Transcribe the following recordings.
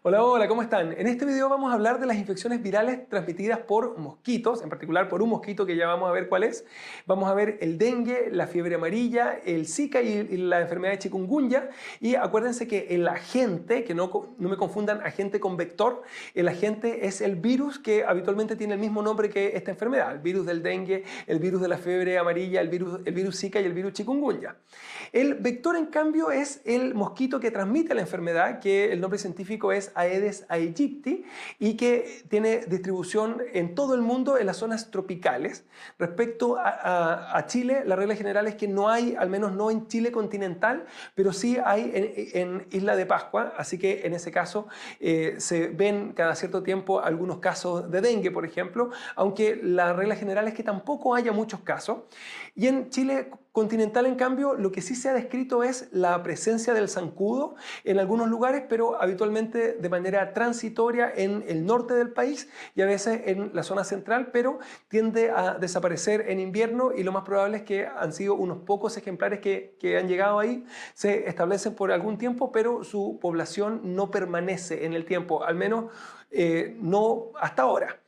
Hola, hola, ¿cómo están? En este video vamos a hablar de las infecciones virales transmitidas por mosquitos, en particular por un mosquito que ya vamos a ver cuál es. Vamos a ver el dengue, la fiebre amarilla, el Zika y la enfermedad de chikungunya. Y acuérdense que el agente, que no me confundan agente con vector, el agente es el virus que habitualmente tiene el mismo nombre que esta enfermedad, el virus del dengue, el virus de la fiebre amarilla, el virus Zika y el virus chikungunya. El vector, en cambio, es el mosquito que transmite la enfermedad, que el nombre científico es Aedes aegypti y que tiene distribución en todo el mundo en las zonas tropicales. Respecto a Chile, la regla general es que no hay, al menos no en Chile continental, pero sí hay en Isla de Pascua, así que en ese caso se ven cada cierto tiempo algunos casos de dengue, por ejemplo, aunque la regla general es que tampoco haya muchos casos. Y en Chile continental, en cambio, lo que sí se ha descrito es la presencia del zancudo en algunos lugares, pero habitualmente de manera transitoria en el norte del país y a veces en la zona central, pero tiende a desaparecer en invierno y lo más probable es que han sido unos pocos ejemplares que han llegado ahí, se establecen por algún tiempo, pero su población no permanece en el tiempo, al menos no hasta ahora.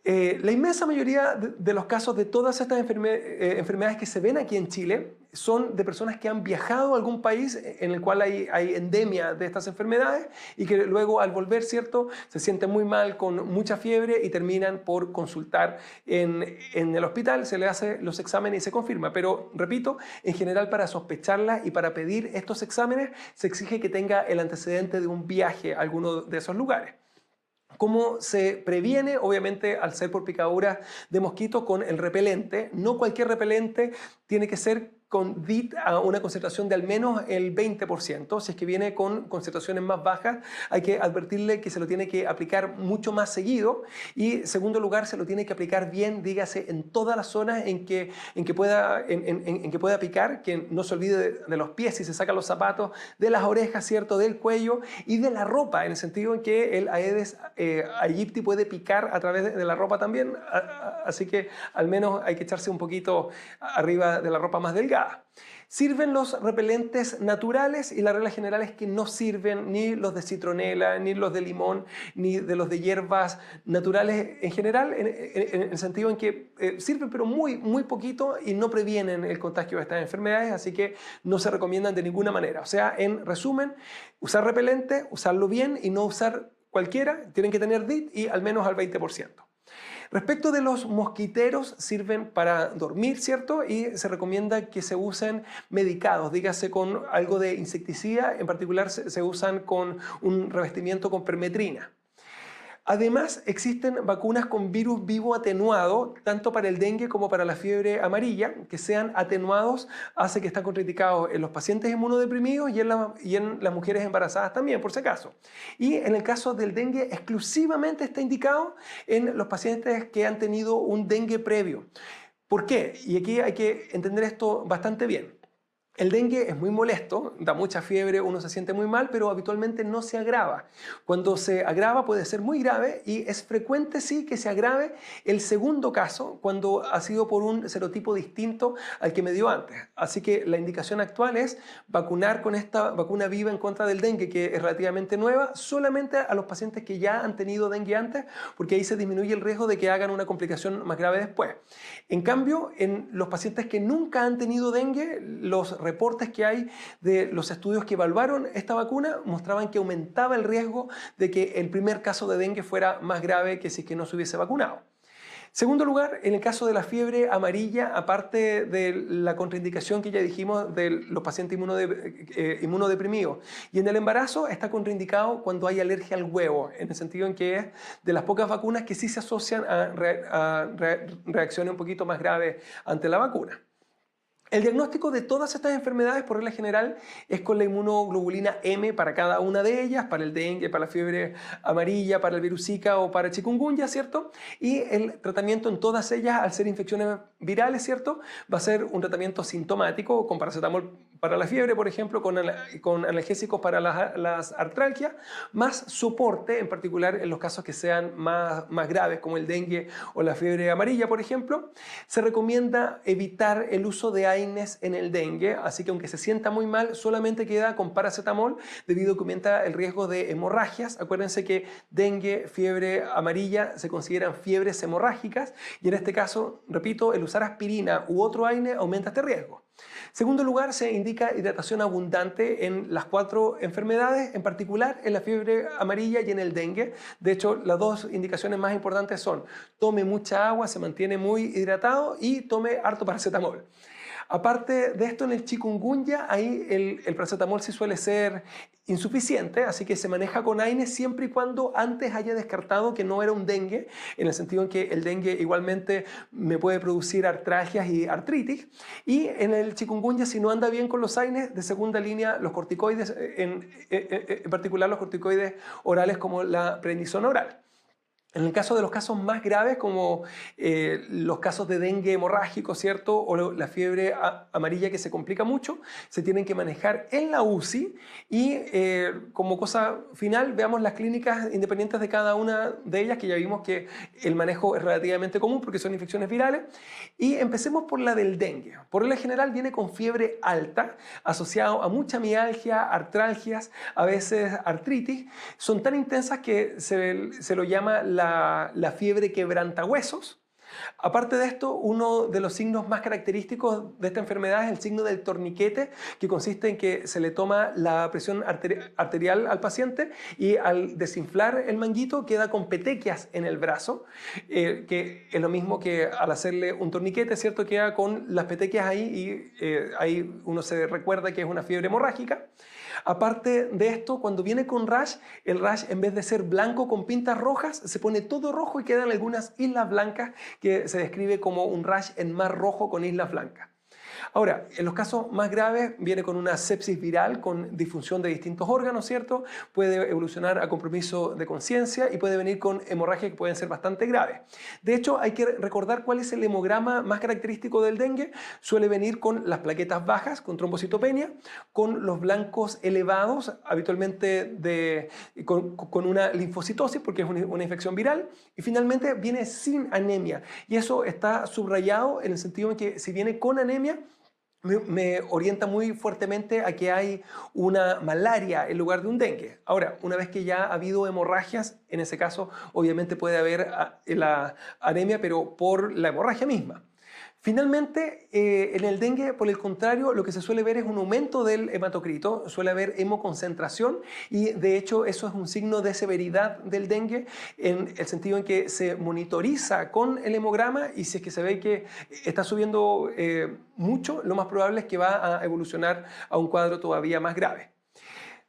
La inmensa mayoría de los casos de todas estas enfermedades que se ven aquí en Chile son de personas que han viajado a algún país en el cual hay endemia de estas enfermedades y que luego al volver, ¿cierto?, se sienten muy mal, con mucha fiebre y terminan por consultar en el hospital, se le hace los exámenes y se confirma. Pero, repito, en general para sospecharla y para pedir estos exámenes se exige que tenga el antecedente de un viaje a alguno de esos lugares. ¿Cómo se previene? Obviamente, al ser por picaduras de mosquitos, con el repelente. No cualquier repelente, tiene que ser con DIT a una concentración de al menos el 20%. Si es que viene con concentraciones más bajas, hay que advertirle que se lo tiene que aplicar mucho más seguido. Y, en segundo lugar, se lo tiene que aplicar bien, dígase, en todas las zonas en que pueda picar, que no se olvide de los pies, si se sacan los zapatos, de las orejas, ¿cierto?, del cuello y de la ropa, en el sentido en que el Aedes aegypti puede picar a través de la ropa también, así que al menos hay que echarse un poquito arriba de la ropa más delgada. Sirven los repelentes naturales y la regla general es que no sirven ni los de citronela, ni los de limón, ni de los de hierbas naturales en general, en el sentido en que sirven pero muy poquito y no previenen el contagio de estas enfermedades, así que no se recomiendan de ninguna manera. O sea, en resumen, usar repelente, usarlo bien y no usar cualquiera, tienen que tener DIT y al menos al 20%. Respecto de los mosquiteros, sirven para dormir, ¿cierto? Y se recomienda que se usen medicados, dígase con algo de insecticida, en particular se usan con un revestimiento con permetrina. Además, existen vacunas con virus vivo atenuado, tanto para el dengue como para la fiebre amarilla. Que sean atenuados hace que están contraindicados en los pacientes inmunodeprimidos y en las mujeres embarazadas también, por si acaso. Y en el caso del dengue, exclusivamente está indicado en los pacientes que han tenido un dengue previo. ¿Por qué? Y aquí hay que entender esto bastante bien. El dengue es muy molesto, da mucha fiebre, uno se siente muy mal, pero habitualmente no se agrava. Cuando se agrava puede ser muy grave y es frecuente, sí, que se agrave el segundo caso cuando ha sido por un serotipo distinto al que me dio antes. Así que la indicación actual es vacunar con esta vacuna viva en contra del dengue, que es relativamente nueva, solamente a los pacientes que ya han tenido dengue antes, porque ahí se disminuye el riesgo de que hagan una complicación más grave después. En cambio, en los pacientes que nunca han tenido dengue, los reportes que hay de los estudios que evaluaron esta vacuna mostraban que aumentaba el riesgo de que el primer caso de dengue fuera más grave que si es que no se hubiese vacunado. Segundo lugar, en el caso de la fiebre amarilla, aparte de la contraindicación que ya dijimos de los pacientes inmunodeprimidos, y en el embarazo está contraindicado cuando hay alergia al huevo, en el sentido en que es de las pocas vacunas que sí se asocian a reacciones un poquito más graves ante la vacuna. El diagnóstico de todas estas enfermedades, por regla general, es con la inmunoglobulina M para cada una de ellas, para el dengue, para la fiebre amarilla, para el virus Zika o para el chikungunya, ¿cierto? Y el tratamiento en todas ellas, al ser infecciones virales, ¿cierto?, va a ser un tratamiento sintomático con paracetamol para la fiebre, por ejemplo, con analgésicos para las artralgias, más soporte, en particular en los casos que sean más graves, como el dengue o la fiebre amarilla, por ejemplo. Se recomienda evitar el uso de AINES en el dengue, así que aunque se sienta muy mal, solamente queda con paracetamol, debido a que aumenta el riesgo de hemorragias. Acuérdense que dengue, fiebre amarilla se consideran fiebres hemorrágicas y en este caso, repito, el usar aspirina u otro AINE aumenta este riesgo. Segundo lugar, se indica hidratación abundante en las 4 enfermedades, en particular en la fiebre amarilla y en el dengue. De hecho, las 2 indicaciones más importantes son: tome mucha agua, se mantiene muy hidratado, y tome harto paracetamol. Aparte de esto, en el chikungunya, ahí el paracetamol sí suele ser insuficiente, así que se maneja con AINES siempre y cuando antes haya descartado que no era un dengue, en el sentido en que el dengue igualmente me puede producir artralgias y artritis. Y en el chikungunya, si no anda bien con los AINES, de segunda línea, los corticoides, en particular los corticoides orales como la prednisona oral. En el caso de los casos más graves, como los casos de dengue hemorrágico, ¿cierto? O la fiebre amarilla, que se complica mucho, se tienen que manejar en la UCI. Y como cosa final, veamos las clínicas independientes de cada una de ellas, que ya vimos que el manejo es relativamente común porque son infecciones virales. Y empecemos por la del dengue. Por regla general viene con fiebre alta, asociado a mucha mialgia, artralgias, a veces artritis. Son tan intensas que se lo llama la fiebre quebrantahuesos. Aparte de esto, uno de los signos más característicos de esta enfermedad es el signo del torniquete, que consiste en que se le toma la presión arterial al paciente y al desinflar el manguito queda con petequias en el brazo, que es lo mismo que al hacerle un torniquete, ¿cierto? Queda con las petequias ahí y ahí uno se recuerda que es una fiebre hemorrágica. Aparte de esto, cuando viene con rash, el rash, en vez de ser blanco con pintas rojas, se pone todo rojo y quedan algunas islas blancas, que se describe como un rash en mar rojo con islas blancas. Ahora, en los casos más graves viene con una sepsis viral con disfunción de distintos órganos, ¿cierto? Puede evolucionar a compromiso de conciencia y puede venir con hemorragias que pueden ser bastante graves. De hecho, hay que recordar cuál es el hemograma más característico del dengue. Suele venir con las plaquetas bajas, con trombocitopenia, con los blancos elevados, habitualmente con una linfocitosis, porque es una infección viral, y finalmente viene sin anemia. Y eso está subrayado en el sentido de que si viene con anemia, me orienta muy fuertemente a que hay una malaria en lugar de un dengue. Ahora, una vez que ya ha habido hemorragias, en ese caso obviamente puede haber la anemia, pero por la hemorragia misma. Finalmente, en el dengue, por el contrario, lo que se suele ver es un aumento del hematocrito, suele haber hemoconcentración, y de hecho eso es un signo de severidad del dengue, en el sentido en que se monitoriza con el hemograma, y si es que se ve que está subiendo mucho, lo más probable es que va a evolucionar a un cuadro todavía más grave.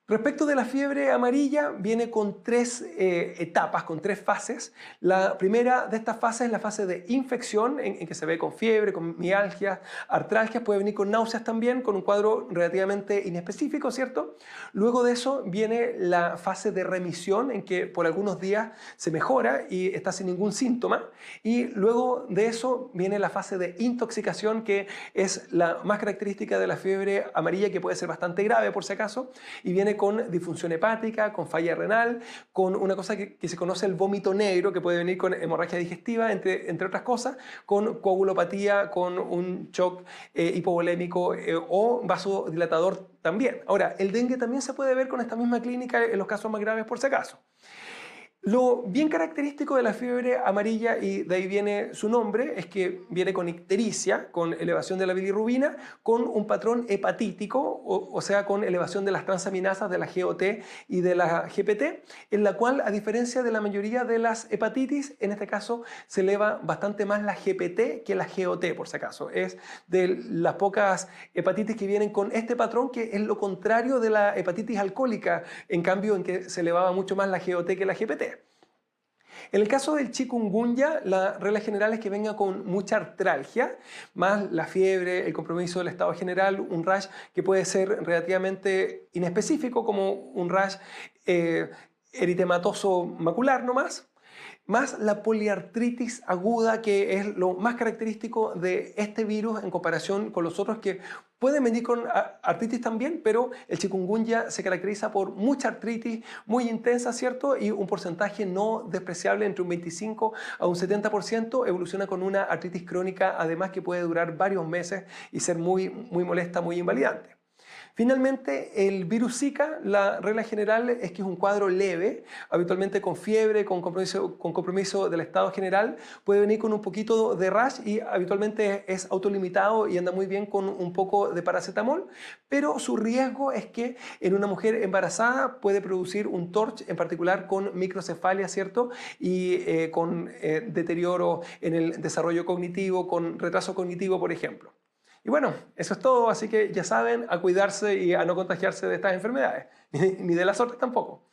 Respecto de la fiebre amarilla, viene con 3 etapas, con 3 fases. La primera de estas fases es la fase de infección, en que se ve con fiebre, con mialgias, artralgias, puede venir con náuseas también, con un cuadro relativamente inespecífico, ¿cierto? Luego de eso viene la fase de remisión, en que por algunos días se mejora y está sin ningún síntoma. Y luego de eso viene la fase de intoxicación, que es la más característica de la fiebre amarilla, que puede ser bastante grave por si acaso, y viene con disfunción hepática, con falla renal, con una cosa que se conoce el vómito negro, que puede venir con hemorragia digestiva, entre otras cosas, con coagulopatía, con un shock hipovolémico o vasodilatador también. Ahora, el dengue también se puede ver con esta misma clínica en los casos más graves por si acaso. Lo bien característico de la fiebre amarilla, y de ahí viene su nombre, es que viene con ictericia, con elevación de la bilirrubina, con un patrón hepatítico, o sea, con elevación de las transaminasas de la GOT y de la GPT, en la cual, a diferencia de la mayoría de las hepatitis, en este caso se eleva bastante más la GPT que la GOT, por si acaso. Es de las pocas hepatitis que vienen con este patrón, que es lo contrario de la hepatitis alcohólica, en cambio en que se elevaba mucho más la GOT que la GPT. En el caso del chikungunya, la regla general es que venga con mucha artralgia, más la fiebre, el compromiso del estado general, un rash que puede ser relativamente inespecífico, como un rash eritematoso macular nomás, más la poliartritis aguda, que es lo más característico de este virus en comparación con los otros que pueden venir con artritis también, pero el chikungunya se caracteriza por mucha artritis muy intensa, ¿cierto? Y un porcentaje no despreciable, entre un 25 a un 70%, evoluciona con una artritis crónica, además que puede durar varios meses y ser muy molesta, muy invalidante. Finalmente, el virus Zika, la regla general es que es un cuadro leve, habitualmente con fiebre, con compromiso del estado general, puede venir con un poquito de rash y habitualmente es autolimitado y anda muy bien con un poco de paracetamol, pero su riesgo es que en una mujer embarazada puede producir un TORCH, en particular con microcefalia, ¿cierto? Y con deterioro en el desarrollo cognitivo, con retraso cognitivo, por ejemplo. Y bueno, eso es todo, así que ya saben, a cuidarse y a no contagiarse de estas enfermedades, ni de las otras tampoco.